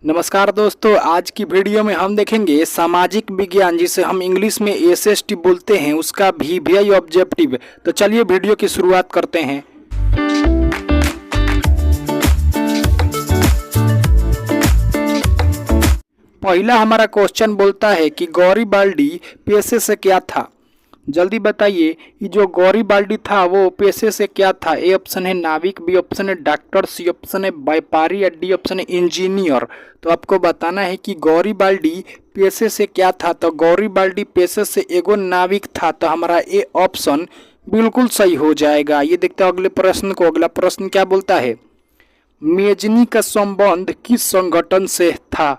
नमस्कार दोस्तों, आज की वीडियो में हम देखेंगे सामाजिक विज्ञान जिसे हम इंग्लिश में एसएसटी बोलते हैं उसका वीवीआई ऑब्जेक्टिव। तो चलिए वीडियो की शुरुआत करते हैं। पहला हमारा क्वेश्चन बोलता है कि गौरीबाल्डी पेशे से क्या था। जल्दी बताइए, ये जो गौरीबाल्डी था वो पेशे से क्या था। ए ऑप्शन है नाविक, बी ऑप्शन है डॉक्टर, सी ऑप्शन है व्यापारी या डी ऑप्शन है इंजीनियर। तो आपको बताना है कि गौरीबाल्डी पेशे से क्या था। तो गौरीबाल्डी पेशे से एगो नाविक था। तो हमारा ए ऑप्शन बिल्कुल सही हो जाएगा। ये देखते हैं अगले प्रश्न को। अगला प्रश्न क्या बोलता है, मेजनी का संबंध किस संगठन से था।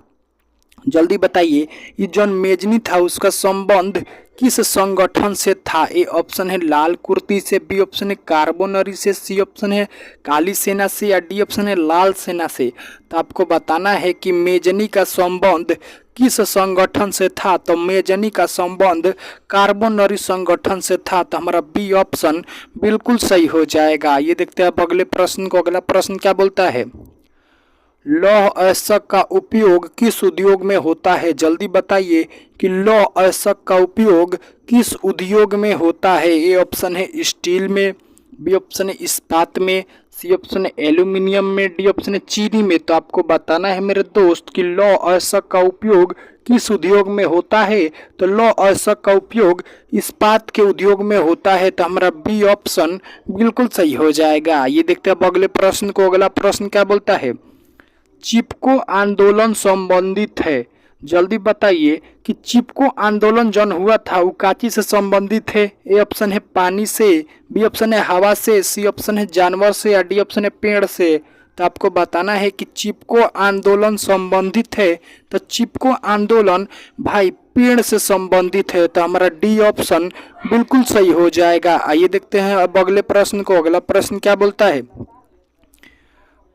जल्दी बताइए, ये जॉन मेजनी था उसका संबंध किस संगठन से था। ए ऑप्शन है लाल कुर्ती से, बी ऑप्शन है कार्बोनरी से, सी ऑप्शन है काली सेना से या डी ऑप्शन है लाल सेना से। तो आपको बताना है कि मेजनी का संबंध किस संगठन से था। तो मेजनी का संबंध कार्बोनरी संगठन से था। तो हमारा बी ऑप्शन बिल्कुल सही हो जाएगा। ये देखते हैं अब अगले प्रश्न को। अगला प्रश्न क्या बोलता है, लौह अयस्क का उपयोग किस उद्योग में होता है। जल्दी बताइए कि लौह अयस्क का उपयोग किस उद्योग में होता है। ए ऑप्शन है स्टील में, बी ऑप्शन है इस्पात में, सी ऑप्शन है एल्यूमिनियम में, डी ऑप्शन है चीनी में। तो आपको बताना है मेरे दोस्त कि लौह अयस्क का उपयोग किस उद्योग में होता है। तो लौह अयस्क का उपयोग इस्पात के उद्योग में होता है। तो हमारा बी ऑप्शन बिल्कुल सही हो जाएगा। ये देखते हैं अब अगले प्रश्न को। अगला प्रश्न क्या बोलता है, चिपको आंदोलन संबंधित है। जल्दी बताइए कि चिपको आंदोलन जन हुआ था वो काची से संबंधित है। ए ऑप्शन है पानी से, बी ऑप्शन है हवा से, सी ऑप्शन है जानवर से या डी ऑप्शन है पेड़ से। तो आपको बताना है कि चिपको आंदोलन संबंधित है। तो चिपको आंदोलन भाई पेड़ से संबंधित है। तो हमारा डी ऑप्शन बिल्कुल सही हो जाएगा। आइए देखते हैं अब अगले प्रश्न को। अगला प्रश्न क्या बोलता है,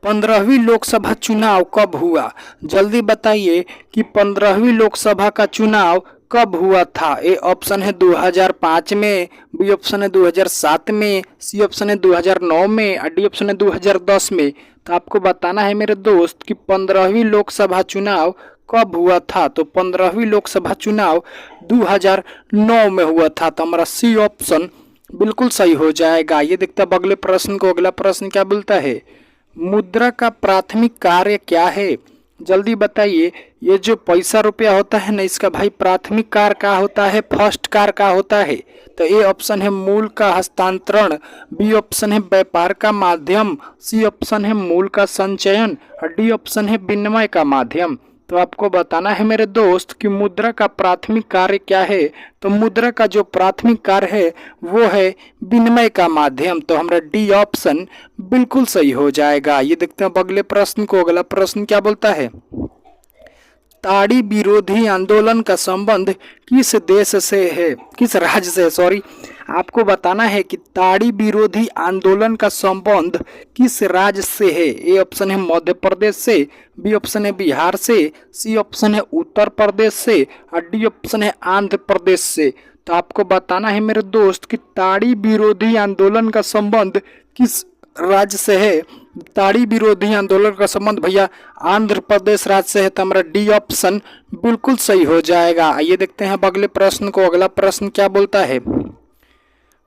15वीं लोकसभा चुनाव कब हुआ। जल्दी बताइए कि 15वीं लोकसभा का चुनाव कब हुआ था। ए ऑप्शन है 2005 में, बी ऑप्शन है 2007 में, सी ऑप्शन है 2009 में और डी ऑप्शन है 2010 में। तो आपको बताना है मेरे दोस्त कि 15वीं लोकसभा चुनाव कब हुआ था। तो 15वीं लोकसभा चुनाव 2009 में हुआ था। तो हमारा सी ऑप्शन बिल्कुल सही हो जाएगा। ये देखते हैं अगले प्रश्न को। अगला प्रश्न क्या बोलता है, मुद्रा का प्राथमिक कार्य क्या है। जल्दी बताइए, ये जो पैसा रुपया होता है ना इसका भाई प्राथमिक कार्य क्या होता है, फर्स्ट कार्य क्या होता है। तो ए ऑप्शन है मूल का हस्तांतरण, बी ऑप्शन है व्यापार का माध्यम, सी ऑप्शन है मूल का संचयन और डी ऑप्शन है विनिमय का माध्यम। तो आपको बताना है मेरे दोस्त कि मुद्रा का प्राथमिक कार्य क्या है। तो मुद्रा का जो प्राथमिक कार्य है वो है विनिमय का माध्यम। तो हमारा डी ऑप्शन बिल्कुल सही हो जाएगा। ये देखते हैं अगले प्रश्न को। अगला प्रश्न क्या बोलता है, ताड़ी विरोधी आंदोलन का संबंध किस देश से है, किस राज्य से, सॉरी। आपको बताना है कि ताड़ी विरोधी आंदोलन का संबंध किस राज्य से है। ए ऑप्शन है मध्य प्रदेश से, बी ऑप्शन है बिहार से, सी ऑप्शन है उत्तर प्रदेश से और डी ऑप्शन है आंध्र प्रदेश से। तो आपको बताना है मेरे दोस्त कि ताड़ी विरोधी आंदोलन का संबंध किस राज्य से है। ताड़ी विरोधी आंदोलन का संबंध भैया आंध्र प्रदेश राज्य से है। तो हमारा डी ऑप्शन बिल्कुल सही हो जाएगा। आइए देखते हैं अब अगले प्रश्न को। अगला प्रश्न क्या बोलता है,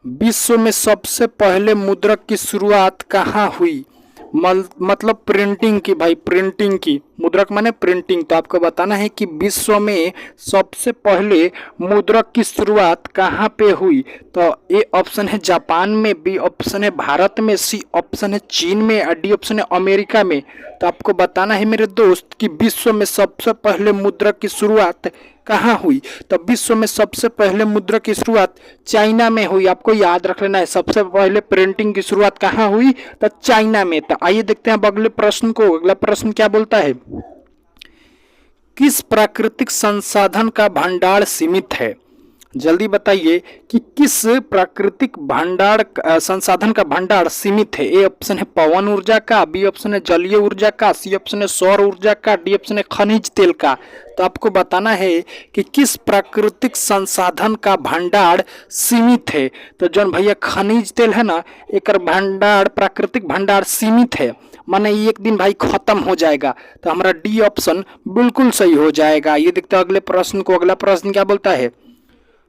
विश्व में सबसे पहले मुद्रक की शुरुआत कहाँ हुई। मतलब प्रिंटिंग की, भाई प्रिंटिंग की, मुद्रक माने प्रिंटिंग। तो आपको बताना है कि विश्व में सबसे पहले मुद्रक की शुरुआत कहाँ पे हुई। तो ए ऑप्शन है जापान में, बी ऑप्शन है भारत में, सी ऑप्शन है चीन में और डी ऑप्शन है अमेरिका में। तो आपको बताना है मेरे दोस्त कि विश्व में सबसे पहले मुद्रक की शुरुआत कहाँ हुई। तो विश्व में सबसे पहले मुद्रक की शुरुआत चाइना में हुई। आपको याद रख लेना है सबसे पहले प्रिंटिंग की शुरुआत कहाँ हुई, तो चाइना में। तो आइए देखते हैं अब अगले प्रश्न को। अगला प्रश्न क्या बोलता है, किस प्राकृतिक संसाधन का भंडार सीमित है। जल्दी बताइए कि किस प्राकृतिक भंडार संसाधन का भंडार सीमित है। ए ऑप्शन है पवन ऊर्जा का, बी ऑप्शन है जलीय ऊर्जा का, सी ऑप्शन है सौर ऊर्जा का, डी ऑप्शन है खनिज तेल का। तो आपको बताना है कि किस प्राकृतिक संसाधन का भंडार सीमित है। तो जौन भैया खनिज तेल है ना, एक भंडार प्राकृतिक भंडार सीमित है। माने एक दिन भाई खत्म हो जाएगा। तो हमारा डी ऑप्शन बिल्कुल सही हो जाएगा। ये देखते हैं अगले प्रश्न को। अगला प्रश्न क्या बोलता है,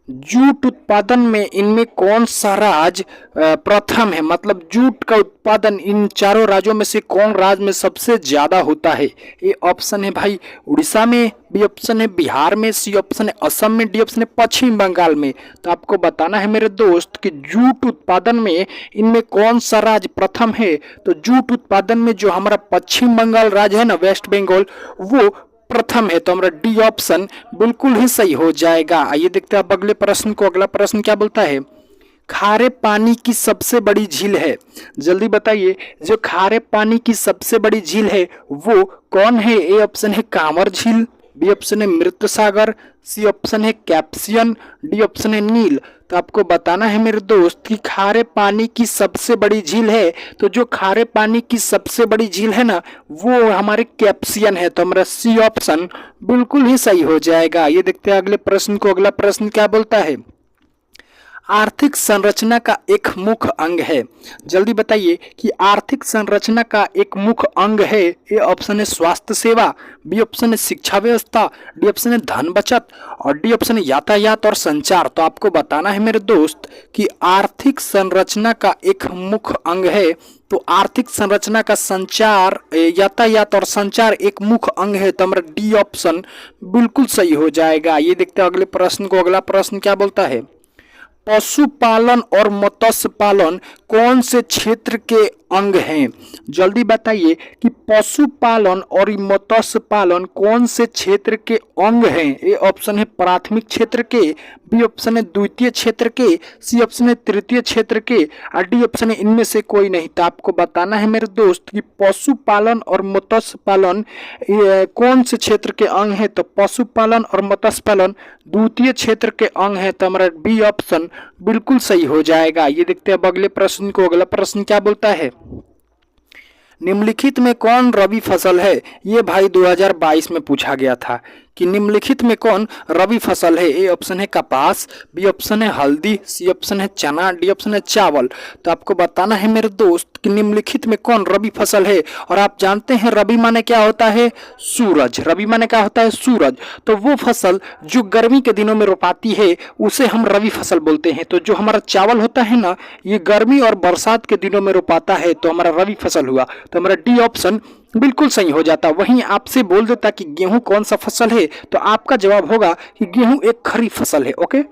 जूट उत्पादन में इनमें कौन सा राज्य प्रथम है, मतलब जूट का उत्पादन इन चारों राज्यों में से कौन राज्य में सबसे ज्यादा होता है। ए ऑप्शन है भाई उड़ीसा में, बी ऑप्शन है बिहार में, सी ऑप्शन है असम में, डी ऑप्शन है पश्चिम बंगाल में। तो आपको बताना है मेरे दोस्त कि जूट उत्पादन में इनमें कौन सा राज्य प्रथम है। तो जूट उत्पादन में जो हमारा पश्चिम बंगाल राज्य है ना, वेस्ट बंगाल, वो प्रथम है। तो हमारा डी ऑप्शन बिल्कुल ही सही हो जाएगा। आइए देखते हैं अब अगले प्रश्न को। अगला प्रश्न क्या बोलता है, खारे पानी की सबसे बड़ी झील है, जल्दी बताइए, जो खारे पानी की सबसे बड़ी झील है वो कौन है। ए ऑप्शन है कांवर झील, बी ऑप्शन है मृत सागर, सी ऑप्शन है कैप्सियन, डी ऑप्शन है नील। तो आपको बताना है मेरे दोस्त कि खारे पानी की सबसे बड़ी झील है, तो जो खारे पानी की सबसे बड़ी झील है ना, वो हमारे कैप्सियन है। तो हमारा सी ऑप्शन बिल्कुल ही सही हो जाएगा। ये देखते हैं अगले प्रश्न को। अगला प्रश्न क्या बोलता है, आर्थिक संरचना का एक मुख्य अंग है, जल्दी बताइए कि आर्थिक संरचना का एक मुख्य अंग है। ए ऑप्शन है स्वास्थ्य सेवा, बी ऑप्शन है शिक्षा व्यवस्था, डी ऑप्शन है धन बचत, और डी ऑप्शन है यातायात और संचार। तो आपको बताना है मेरे दोस्त कि आर्थिक संरचना का एक मुख्य अंग है, तो आर्थिक संरचना का संचार, यातायात और संचार एक मुख्य अंग है। तो हमारा डी ऑप्शन बिल्कुल सही हो जाएगा। ये देखते हैं अगले प्रश्न को। अगला प्रश्न क्या बोलता है, पशुपालन और मत्स्य पालन कौन से क्षेत्र के अंग हैं, जल्दी बताइए कि पशुपालन और मत्स्य पालन कौन से क्षेत्र के अंग हैं। ए ऑप्शन है प्राथमिक क्षेत्र के, बी ऑप्शन है द्वितीय क्षेत्र के, सी ऑप्शन है तृतीय क्षेत्र के, और डी ऑप्शन है इनमें से कोई नहीं। तो आपको बताना है मेरे दोस्त कि पशुपालन और मत्स्य पालन कौन से क्षेत्र के अंग है। तो पशुपालन और मत्स्य पालन द्वितीय क्षेत्र के अंग है। तो हमारा बी ऑप्शन बिल्कुल सही हो जाएगा। ये देखते हैं अब अगले प्रश्न को। अगला प्रश्न क्या बोलता है, निम्नलिखित में कौन रबी फसल है। ये भाई 2022 में पूछा गया था कि निम्नलिखित में कौन रबी फसल है। ए ऑप्शन है कपास, बी ऑप्शन है हल्दी, सी ऑप्शन है चना, डी ऑप्शन है चावल। तो आपको बताना है मेरे दोस्त कि निम्नलिखित में कौन रबी फसल है। और आप जानते हैं रबी माने क्या होता है, सूरज। रबी माने क्या होता है, सूरज। तो वो फसल जो गर्मी के दिनों में रोपाती है उसे हम रबी फसल बोलते हैं। तो जो हमारा चावल होता है ना, ये गर्मी और बरसात के दिनों में रोपाता है, तो हमारा रबी फसल हुआ। तो हमारा डी ऑप्शन बिल्कुल सही हो जाता। वहीं आपसे बोल देता कि गेहूं कौन सा फसल है, तो आपका जवाब होगा कि गेहूं एक खरीफ फसल है। ओके,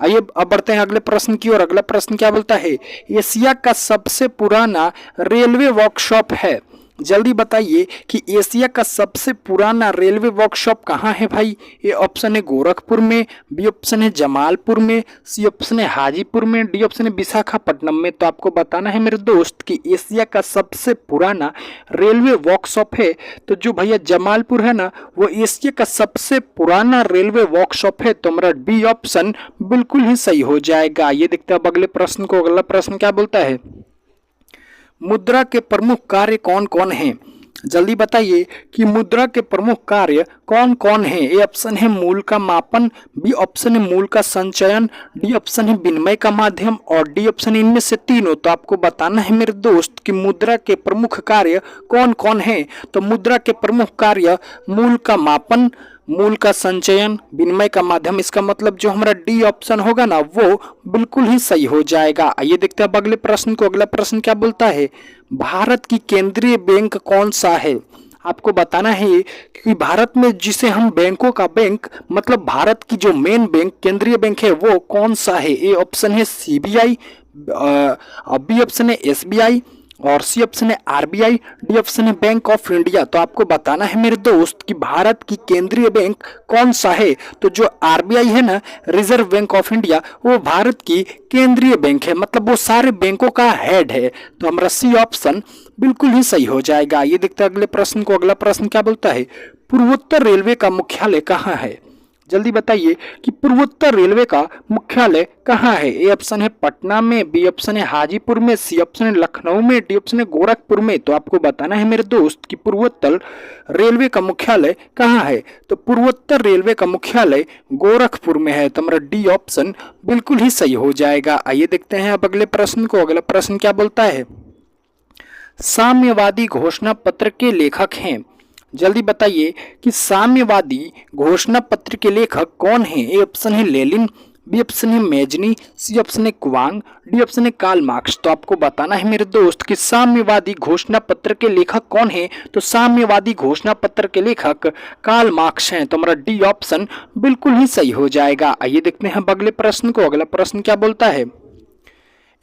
आइए अब बढ़ते हैं अगले प्रश्न की ओर। अगला प्रश्न क्या बोलता है, एशिया का सबसे पुराना रेलवे वर्कशॉप है, जल्दी बताइए कि एशिया का सबसे पुराना रेलवे वर्कशॉप कहाँ है भाई। ए ऑप्शन है गोरखपुर में, बी ऑप्शन है जमालपुर में, सी ऑप्शन है हाजीपुर में, डी ऑप्शन है विशाखापट्टनम में। तो आपको बताना है मेरे दोस्त कि एशिया का सबसे पुराना रेलवे वर्कशॉप है, तो जो भैया जमालपुर है ना, वो एशिया का सबसे पुराना रेलवे वर्कशॉप है। तो हमारा बी ऑप्शन बिल्कुल ही सही हो जाएगा। ये देखते हैं अब अगले प्रश्न को। अगला प्रश्न क्या बोलता है, मुद्रा के प्रमुख कार्य कौन कौन हैं, जल्दी बताइए कि मुद्रा के प्रमुख कार्य कौन कौन है। ए ऑप्शन है मूल का मापन, बी ऑप्शन है मूल का संचयन, डी ऑप्शन है विनिमय का माध्यम, और डी ऑप्शन इनमें से तीनों। तो आपको बताना है मेरे दोस्त कि मुद्रा के प्रमुख कार्य कौन कौन है। तो मुद्रा के प्रमुख कार्य मूल का मापन, मूल का संचयन, विनिमय का माध्यम। इसका मतलब जो हमारा डी ऑप्शन होगा ना, वो बिल्कुल ही सही हो जाएगा। आइए देखते हैं अब अगले प्रश्न को। अगला प्रश्न क्या बोलता है, भारत की केंद्रीय बैंक कौन सा है। आपको बताना है कि भारत में जिसे हम बैंकों का बैंक, मतलब भारत की जो मेन बैंक, केंद्रीय बैंक है, वो कौन सा है। ए ऑप्शन है सीबीआई, बी ऑप्शन है एसबीआई, और सी ऑप्शन है आरबीआई, डी ऑप्शन है बैंक ऑफ इंडिया। तो आपको बताना है मेरे दोस्त कि भारत की केंद्रीय बैंक कौन सा है। तो जो आरबीआई है ना, रिजर्व बैंक ऑफ इंडिया, वो भारत की केंद्रीय बैंक है, मतलब वो सारे बैंकों का हेड है। तो हमारा सी ऑप्शन बिल्कुल ही सही हो जाएगा। ये देखते हैं अगले प्रश्न को। अगला प्रश्न क्या बोलता है, पूर्वोत्तर रेलवे का मुख्यालय कहाँ है, जल्दी बताइए कि पूर्वोत्तर रेलवे का मुख्यालय कहाँ है। ए ऑप्शन है पटना में, बी ऑप्शन है हाजीपुर में, सी ऑप्शन है लखनऊ में, डी ऑप्शन है गोरखपुर में। तो आपको बताना है मेरे दोस्त कि पूर्वोत्तर रेलवे का मुख्यालय कहाँ है। तो पूर्वोत्तर रेलवे का मुख्यालय गोरखपुर में है। तो हमारा डी ऑप्शन बिल्कुल ही सही हो जाएगा। आइए देखते हैं अब अगले प्रश्न को। अगला प्रश्न क्या बोलता है, साम्यवादी घोषणा पत्र के लेखक हैं? जल्दी बताइए कि साम्यवादी घोषणा पत्र के लेखक कौन हैं? ए ऑप्शन है लेनिन, बी ऑप्शन है मेजनी, सी ऑप्शन है क्वांग, डी ऑप्शन है कार्ल मार्क्स। तो आपको बताना है मेरे दोस्त कि साम्यवादी घोषणा पत्र के लेखक कौन है। तो साम्यवादी घोषणा पत्र के लेखक कार्ल मार्क्स हैं। तो हमारा डी ऑप्शन बिल्कुल ही सही हो जाएगा। आइए देखते हैं अगले प्रश्न को। अगला प्रश्न क्या बोलता है,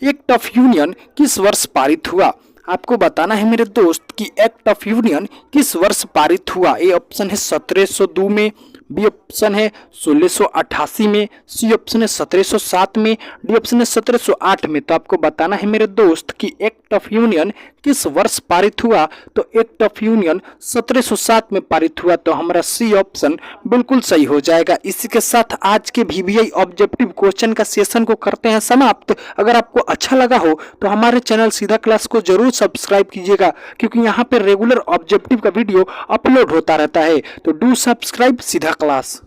एक्ट ऑफ यूनियन किस वर्ष पारित हुआ? आपको बताना है मेरे दोस्त कि एक्ट ऑफ यूनियन किस वर्ष पारित हुआ। ए ऑप्शन है 1702 में, बी ऑप्शन है 1688 में, सी ऑप्शन है 1707 में, डी ऑप्शन है 1708 में। तो आपको बताना है मेरे दोस्त कि एक्ट ऑफ यूनियन किस वर्ष पारित हुआ। तो एक्ट ऑफ यूनियन 1707 में पारित हुआ। तो हमारा सी ऑप्शन बिल्कुल सही हो जाएगा। इसी के साथ आज के VBI ऑब्जेक्टिव क्वेश्चन का सेशन को करते हैं समाप्त। अगर आपको अच्छा लगा हो तो हमारे चैनल सीधा क्लास को जरूर सब्सक्राइब कीजिएगा, क्योंकि यहाँ पे रेगुलर ऑब्जेक्टिव का वीडियो अपलोड होता रहता है। तो डू सब्सक्राइब सीधा क्लास।